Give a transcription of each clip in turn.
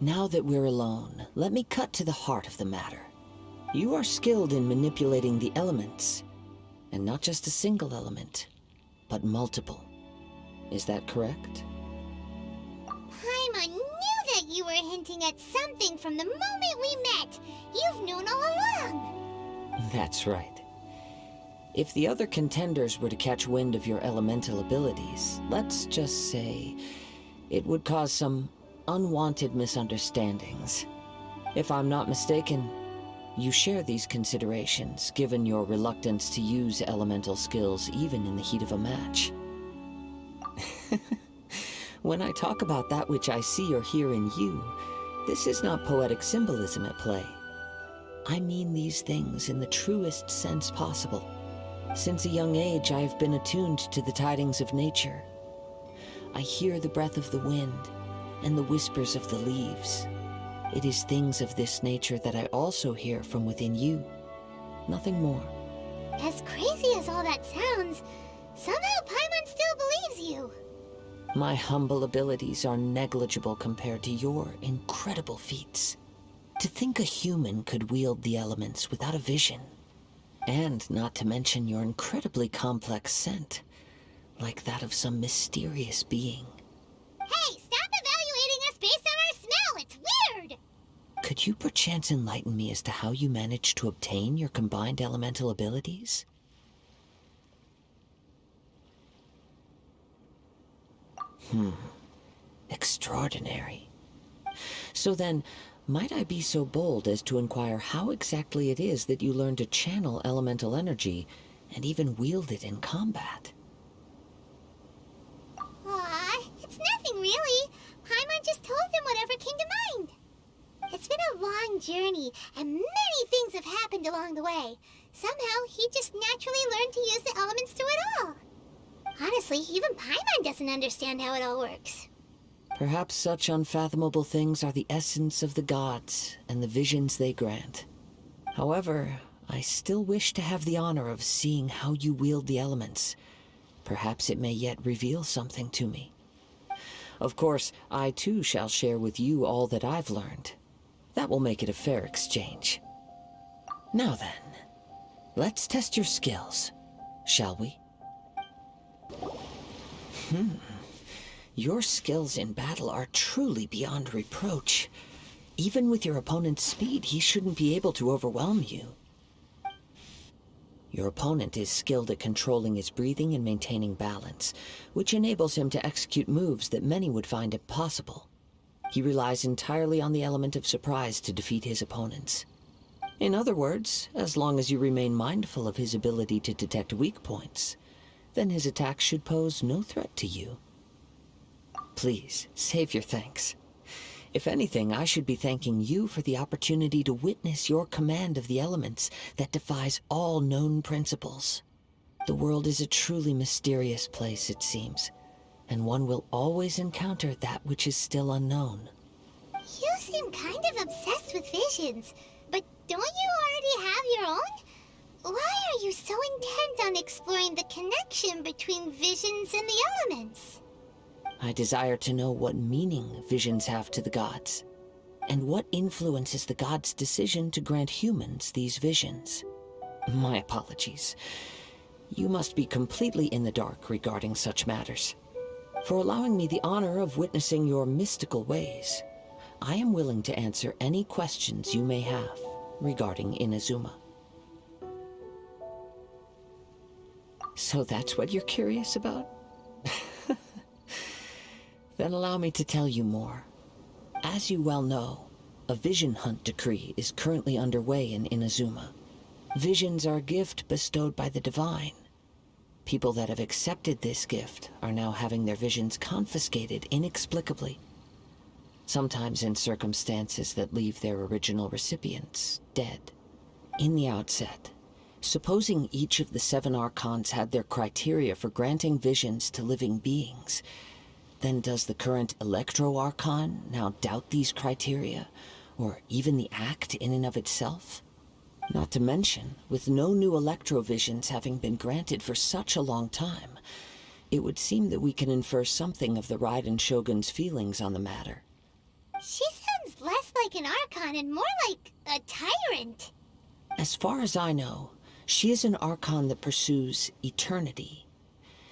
Now that we're alone, let me cut to the heart of the matter. You are skilled in manipulating the elements, and not just a single element, but multiple. Is that correct? Paimon knew that you were hinting at something from the moment we met. You've known all along. That's right. If the other contenders were to catch wind of your elemental abilities, let's just say it would cause some unwanted misunderstandings. If I'm not mistaken, you share these considerations, given your reluctance to use elemental skills even in the heat of a match. When I talk about that which I see or hear in you, this is not poetic symbolism at play. I mean these things in the truest sense possible. Since a young age, I have been attuned to the tidings of nature. I hear the breath of the wind and the whispers of the leaves. It is things of this nature that I also hear from within you. Nothing more. As crazy as all that sounds, somehow Paimon still believes you. My humble abilities are negligible compared to your incredible feats. To think a human could wield the elements without a vision. And not to mention your incredibly complex scent, like that of some mysterious being. Hey, stop evaluating us based on our smell! It's weird! Could you perchance enlighten me as to how you managed to obtain your combined elemental abilities? Extraordinary. So then, might I be so bold as to inquire how exactly it is that you learned to channel elemental energy and even wield it in combat? Aw, it's nothing really. Paimon just told him whatever came to mind. It's been a long journey, and many things have happened along the way. Somehow, he just naturally learned to use the elements to it all. Honestly, even Paimon doesn't understand how it all works. Perhaps such unfathomable things are the essence of the gods and the visions they grant. However, I still wish to have the honor of seeing how you wield the elements. Perhaps it may yet reveal something to me. Of course, I too shall share with you all that I've learned. That will make it a fair exchange. Now then, let's test your skills, shall we? Your skills in battle are truly beyond reproach. Even with your opponent's speed, he shouldn't be able to overwhelm you. Your opponent is skilled at controlling his breathing and maintaining balance, which enables him to execute moves that many would find impossible. He relies entirely on the element of surprise to defeat his opponents. In other words, as long as you remain mindful of his ability to detect weak points, then his attacks should pose no threat to you. Please, save your thanks. If anything, I should be thanking you for the opportunity to witness your command of the elements that defies all known principles. The world is a truly mysterious place, it seems, and one will always encounter that which is still unknown. You seem kind of obsessed with visions, but don't you already have your own? Why are you so intent on exploring the connection between visions and the elements? I desire to know what meaning visions have to the gods, and what influences the gods' decision to grant humans these visions. My apologies. You must be completely in the dark regarding such matters. For allowing me the honor of witnessing your mystical ways, I am willing to answer any questions you may have regarding Inazuma. So that's what you're curious about? Then allow me to tell you more. As you well know, a vision hunt decree is currently underway in Inazuma. Visions are a gift bestowed by the divine. People that have accepted this gift are now having their visions confiscated inexplicably, sometimes in circumstances that leave their original recipients dead. In the outset, supposing each of the 7 archons had their criteria for granting visions to living beings, then does the current Electro-Archon now doubt these criteria, or even the act in and of itself? Not to mention, with no new Electro-Visions having been granted for such a long time, it would seem that we can infer something of the Raiden Shogun's feelings on the matter. She sounds like an Archon and more like a tyrant. As far as I know, she is an Archon that pursues eternity.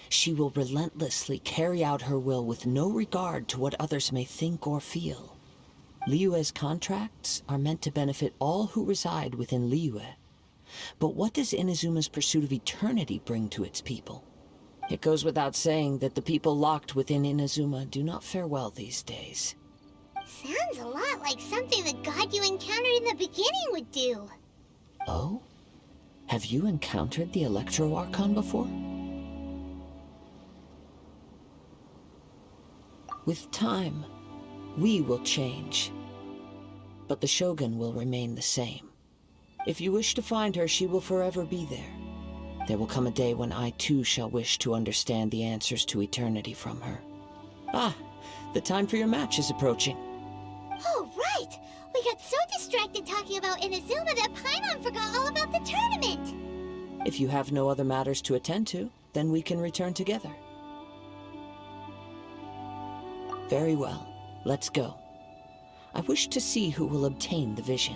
She will relentlessly carry out her will with no regard to what others may think or feel. Liyue's contracts are meant to benefit all who reside within Liyue. But what does Inazuma's pursuit of eternity bring to its people? It goes without saying that the people locked within Inazuma do not fare well these days. Sounds a lot like something the god you encountered in the beginning would do. Oh? Have you encountered the Electro Archon before? With time, we will change. But the Shogun will remain the same. If you wish to find her, she will forever be there. There will come a day when I too shall wish to understand the answers to eternity from her. Ah, the time for your match is approaching. Oh, right! We got so distracted talking about Inazuma that Paimon forgot all about the tournament! If you have no other matters to attend to, then we can return together. Very well, let's go. I wish to see who will obtain the vision.